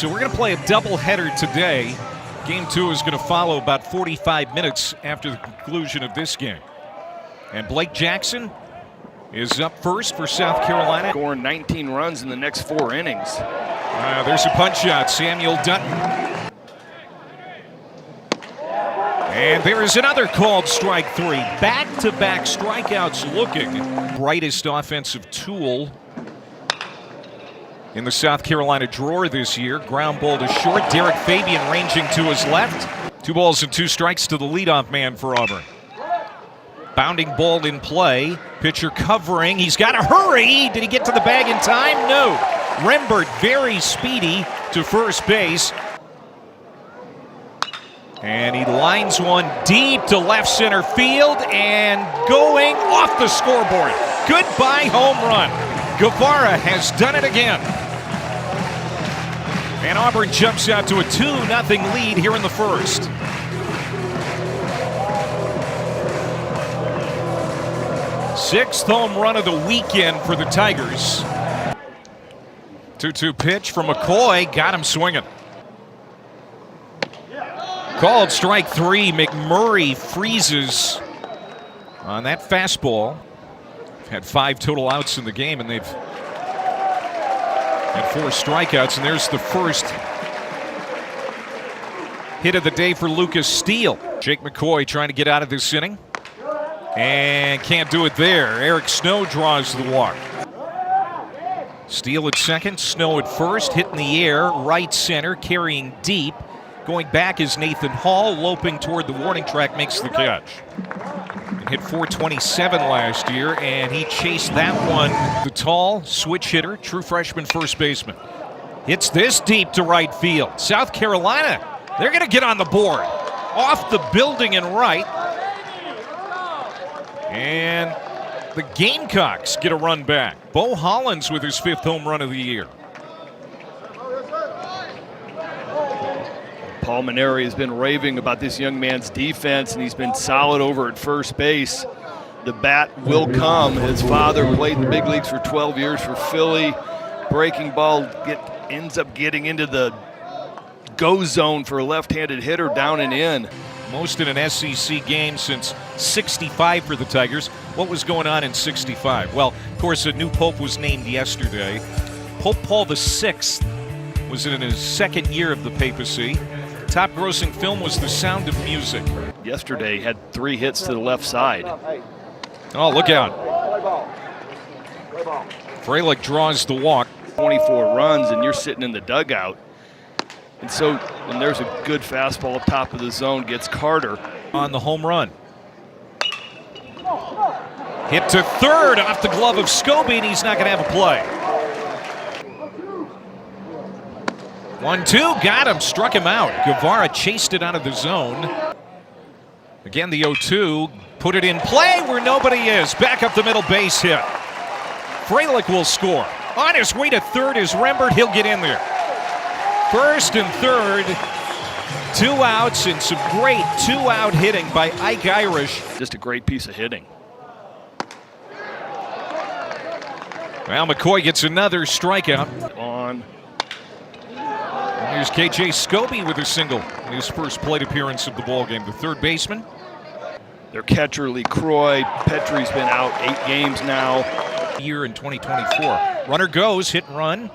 So we're going to play a doubleheader today. Game 2 is going to follow about 45 minutes after the conclusion of this game. And Blake Jackson is up first for South Carolina. Scoring 19 runs in the next 4 innings. There's a punch shot, Samuel Dutton. And there is another called strike 3. Back-to-back strikeouts looking. Brightest offensive tool in the South Carolina drawer this year. Ground ball to short. Derek Fabian ranging to his left. 2 balls and 2 strikes to the leadoff man for Auburn. Bounding ball in play. Pitcher covering. He's got to hurry. Did he get to the bag in time? No. Rembert very speedy to first base. And he lines one deep to left center field and going off the scoreboard. Goodbye home run. Guevara has done it again. And Auburn jumps out to a 2-0 lead here in the first. Sixth home run of the weekend for the Tigers. 2-2 pitch from McCoy, got him swinging. Called strike 3. McMurray freezes on that fastball. Had 5 total outs in the game, and they've had 4 strikeouts, and there's the first hit of the day for Lucas Steele. Jake McCoy trying to get out of this inning, and can't do it there. Eric Snow draws the walk. Steele at second, Snow at first, hit in the air, right center, carrying deep. Going back is Nathan Hall, loping toward the warning track, makes the catch. Hit 427 last year, and he chased that one. The tall switch hitter, true freshman first baseman. Hits this deep to right field. South Carolina, they're going to get on the board. Off the building and right. And the Gamecocks get a run back. Bo Hollins with his 5th home run of the year. Paul Maneri has been raving about this young man's defense, and he's been solid over at first base. The bat will come. His father played in the big leagues for 12 years for Philly. Breaking ball ends up getting into the go zone for a left-handed hitter down and in. Most in an SEC game since '65 for the Tigers. What was going on in '65? Well, of course, a new pope was named yesterday. Pope Paul VI was in his 2nd year of the papacy. Top grossing film was The Sound of Music. Yesterday had 3 hits to the left side. Oh, look out. Freilich draws the walk. 24 runs, and you're sitting in the dugout. And there's a good fastball up top of the zone, gets Carter. On the home run. Hit to third off the glove of Scobby, and he's not going to have a play. 1-2, got him, struck him out. Guevara chased it out of the zone. Again, the 0-2, put it in play where nobody is. Back up the middle base hit. Freilich will score. On his way to third is Rembert, he'll get in there. First and third, 2 outs, and some great 2-out hitting by Ike Irish. Just a great piece of hitting. Well, McCoy gets another strikeout. On. Here's KJ Scobby with a single in his first plate appearance of the ballgame. The third baseman. Their catcher, Lee Croy. Petrie's been out 8 games now. Year in 2024. Runner goes, hit and run.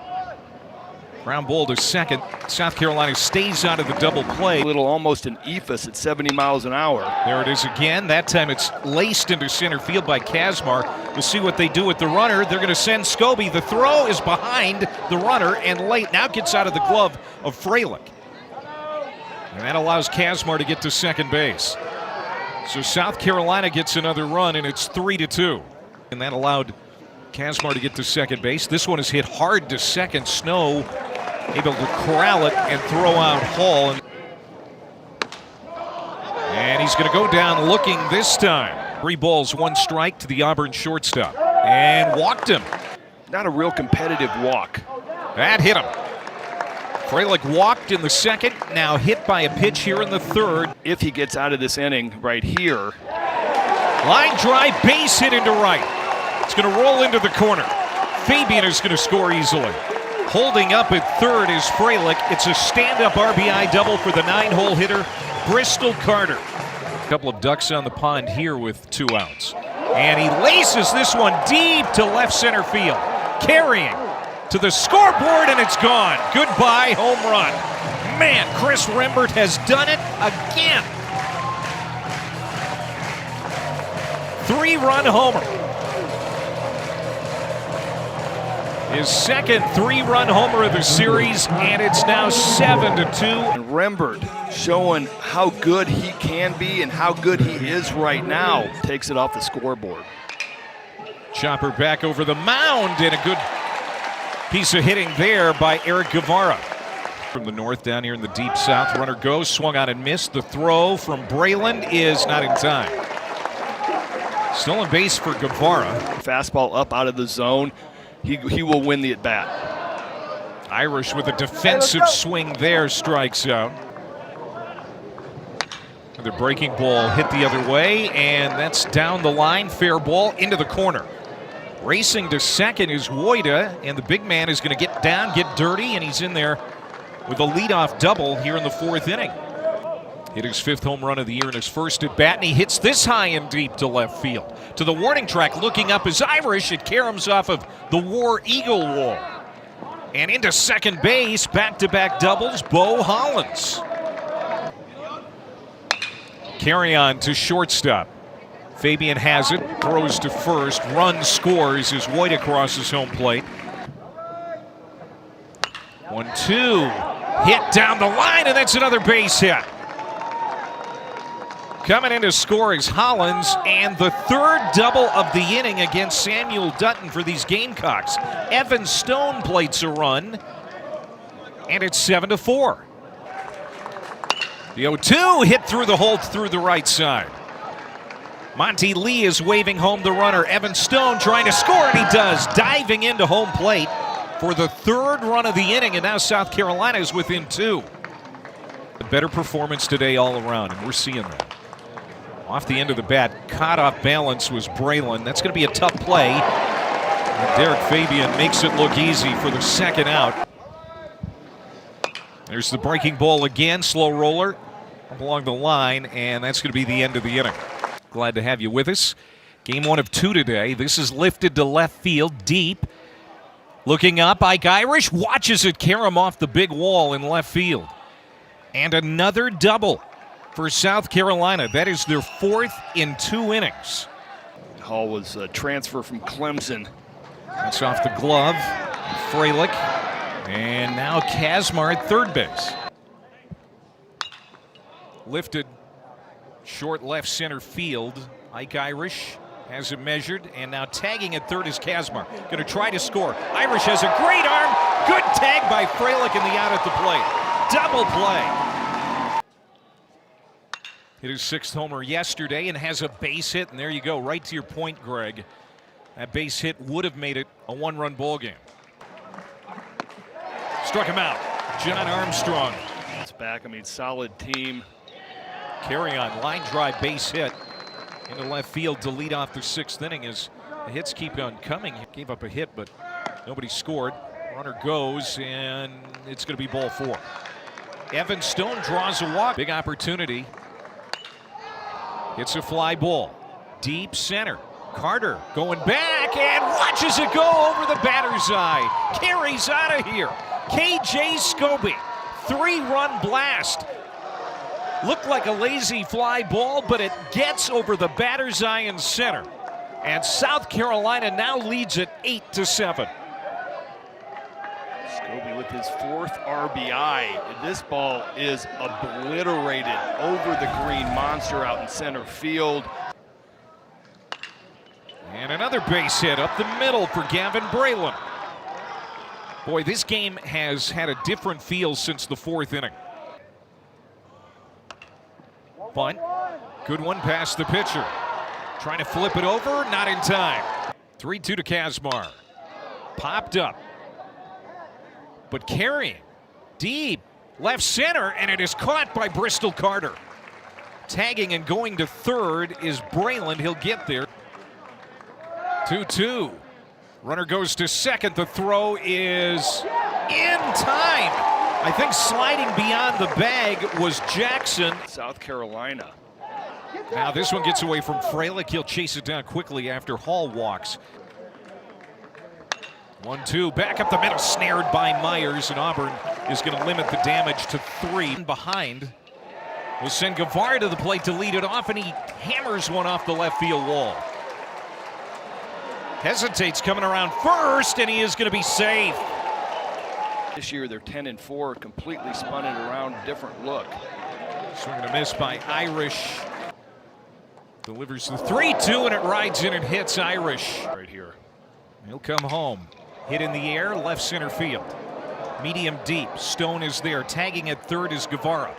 Ground ball to second. South Carolina stays out of the double play. A little almost an ephus at 70 miles an hour. There it is again. That time it's laced into center field by Kazmar. We'll see what they do with the runner. They're going to send Scobby. The throw is behind the runner and late. Now gets out of the glove of Freilich. And that allows Kazmar to get to second base. So South Carolina gets another run, and it's 3-2. And that allowed Kazmar to get to second base. This one is hit hard to second. Snow able to corral it and throw out Hall. And he's going to go down looking this time. 3 balls, 1 strike to the Auburn shortstop. And walked him. Not a real competitive walk. That hit him. Freilich walked in the second, now hit by a pitch here in the third. If he gets out of this inning right here. Line drive, base hit into right. It's going to roll into the corner. Fabian is going to score easily. Holding up at third is Freilich. It's a stand-up RBI double for the 9-hole hitter, Bristol Carter. A couple of ducks on the pond here with 2 outs. And he laces this one deep to left center field. Carrying to the scoreboard, and it's gone. Goodbye, home run. Man, Chris Rembert has done it again. 3-run homer. His second 3-run homer of the series, and it's now 7-2. And Rembert showing how good he can be and how good he is right now. Takes it off the scoreboard. Chopper back over the mound, and a good piece of hitting there by Eric Guevara. From the north down here in the deep south, runner goes, swung on and missed. The throw from Brayland is not in time. Stolen base for Guevara. Fastball up out of the zone. He will win the at-bat. Irish with a defensive swing there, strikes out. The breaking ball hit the other way, and that's down the line. Fair ball into the corner. Racing to second is Woida, and the big man is going to get down, get dirty, and he's in there with a leadoff double here in the 4th inning. Hit his 5th home run of the year in his first at bat, and he hits this high and deep to left field. To the warning track, looking up is Irish. It caroms off of the War Eagle wall. And into second base, back-to-back doubles, Bo Hollins. Carry on to shortstop. Fabian has it, throws to first, run scores as Woida crosses home plate. 1-2, hit down the line, and that's another base hit. Coming in to score is Hollins, and the 3rd double of the inning against Samuel Dutton for these Gamecocks. Evan Stone plates a run, and it's 7-4. The 0-2 hit through the hole through the right side. Monty Lee is waving home the runner. Evan Stone trying to score, and he does, diving into home plate for the 3rd run of the inning, and now South Carolina is within 2. A better performance today all around, and we're seeing that. Off the end of the bat, caught off balance was Brayland. That's going to be a tough play. And Derek Fabian makes it look easy for the 2nd out. There's the breaking ball again, slow roller up along the line, and that's going to be the end of the inning. Glad to have you with us. Game 1 of 2 today. This is lifted to left field, deep. Looking up, Ike Irish watches it carom off the big wall in left field. And another double for South Carolina. That is their 4th in 2 innings. Hall was a transfer from Clemson. That's off the glove. Freilich. And now Kazmar at third base. Lifted short left center field. Ike Irish has it measured, and now tagging at third is Kazmar. Going to try to score. Irish has a great arm. Good tag by Freilich in the out at the plate. Double play. Hit his 6th homer yesterday and has a base hit, and there you go, right to your point, Greg. That base hit would have made it a 1-run ball game. Struck him out. John Armstrong. It's back. I mean, solid team. Carry on, line drive, base hit into left field to lead off the 6th inning as the hits keep on coming. He gave up a hit, but nobody scored. Runner goes, and it's going to be ball 4. Evan Stone draws a walk. Big opportunity. Hits a fly ball. Deep center. Carter going back and watches it go over the batter's eye. Carries out of here. KJ Scobby. 3-run blast. Looked like a lazy fly ball, but it gets over the batter's eye in center. And South Carolina now leads it 8-7. Scobby with his 4th RBI. And this ball is obliterated over the green monster out in center field. And another base hit up the middle for Gavin Brayland. Boy, this game has had a different feel since the 4th inning. Bunt. Good one past the pitcher. Trying to flip it over, not in time. 3-2 to Kazmar. Popped up. But carrying deep left center, and it is caught by Bristol Carter. Tagging and going to third is Brayland. He'll get there. 2-2. Runner goes to second. The throw is in time. I think sliding beyond the bag was Jackson. South Carolina. Now this one gets away from Freilich. He'll chase it down quickly after Hall walks. 1-2, back up the middle, snared by Myers, and Auburn is going to limit the damage to 3. Behind will send Guevara to the plate to lead it off, and he hammers one off the left field wall. Hesitates coming around first, and he is going to be safe. This year they're 10-4, completely spun it around, different look. Swing and a miss by Irish. Delivers the 3-2, and it rides in and hits Irish. Right here. He'll come home. Hit in the air, left center field. Medium deep. Stone is there. Tagging at third is Guevara.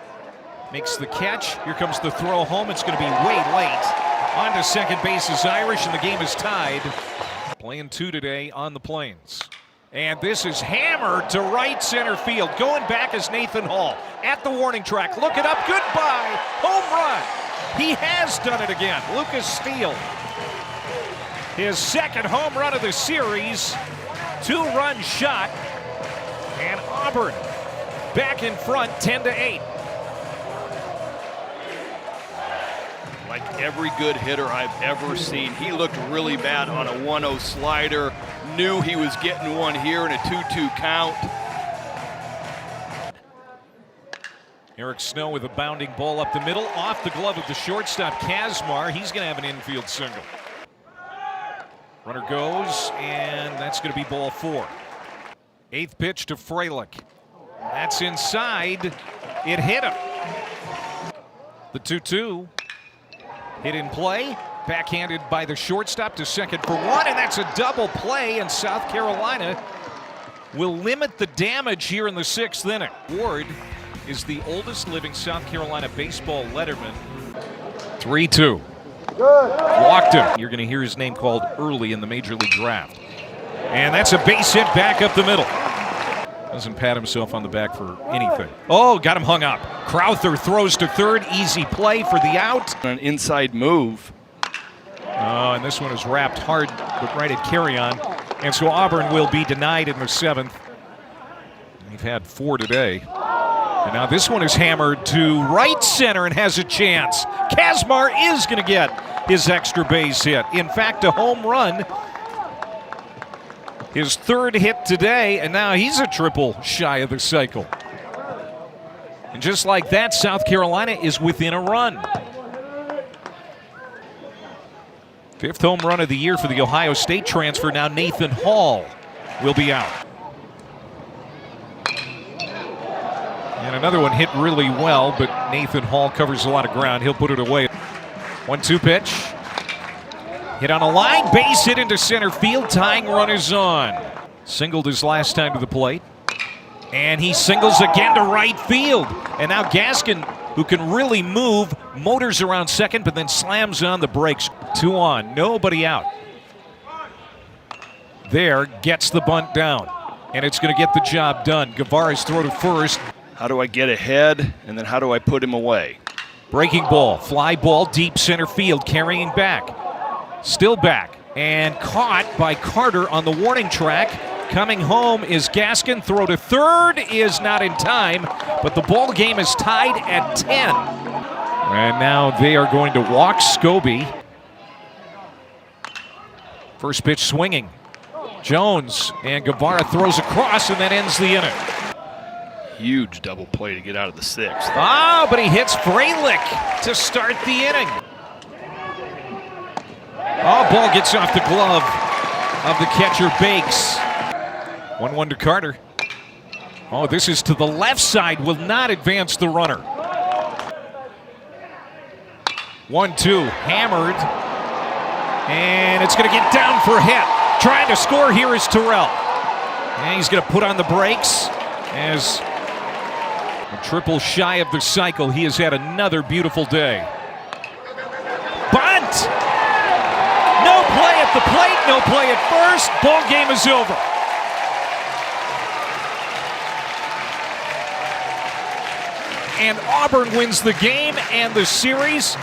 Makes the catch. Here comes the throw home. It's going to be way late. On to second base is Irish, and the game is tied. Playing 2 today on the Plains. And this is hammered to right center field. Going back is Nathan Hall at the warning track. Look it up. Goodbye. Home run. He has done it again. Lucas Steele. His second home run of the series. 2-run shot. And Auburn back in front 10-8. Like every good hitter I've ever seen. He looked really bad on a 1-0 slider. Knew he was getting one here in a 2-2 count. Eric Snow with a bounding ball up the middle, off the glove of the shortstop Kazmar. He's going to have an infield single. Runner goes, and that's going to be ball 4. 8th pitch to Freilich. That's inside. It hit him. The 2-2. Hit in play. Backhanded by the shortstop to second for 1, and that's a double play, and South Carolina will limit the damage here in the 6th inning. Ward is the oldest living South Carolina baseball letterman. 3-2. Walked him. You're going to hear his name called early in the Major League Draft. And that's a base hit back up the middle. Doesn't pat himself on the back for anything. Oh, got him hung up. Crowther throws to third. Easy play for the out. An inside move. Oh, and this one is wrapped hard, but right at carry-on. And so Auburn will be denied in the 7th. They've had 4 today. And now this one is hammered to right center and has a chance. Kazmar is going to get his extra base hit. In fact, a home run. His 3rd hit today, and now he's a triple shy of the cycle. And just like that, South Carolina is within a run. 5th home run of the year for the Ohio State transfer. Now Nathan Hall will be out. And another one hit really well, but Nathan Hall covers a lot of ground. He'll put it away. 1-2 pitch. Hit on a line, base hit into center field. Tying run is on. Singled his last time to the plate. And he singles again to right field. And now Gaskin, who can really move, motors around second, but then slams on the brakes. 2 on, nobody out. There, gets the bunt down. And it's going to get the job done. Guevara's throw to first. How do I get ahead, and then how do I put him away? Breaking ball, fly ball, deep center field, carrying back. Still back, and caught by Carter on the warning track. Coming home is Gaskin. Throw to third is not in time, but the ball game is tied at 10. And now they are going to walk Scobby. First pitch swinging. Jones, and Guevara throws across, and that ends the inning. Huge double play to get out of the 6th. Ah, but he hits Freilich to start the inning. Oh, ball gets off the glove of the catcher, Bakes. 1-1 to Carter. Oh, this is to the left side, will not advance the runner. 1-2, hammered. And it's going to get down for a hit. Trying to score here is Terrell. And he's going to put on the brakes as a triple shy of the cycle. He has had another beautiful day. Bunt! No play at the plate, no play at first. Ball game is over. And Auburn wins the game and the series.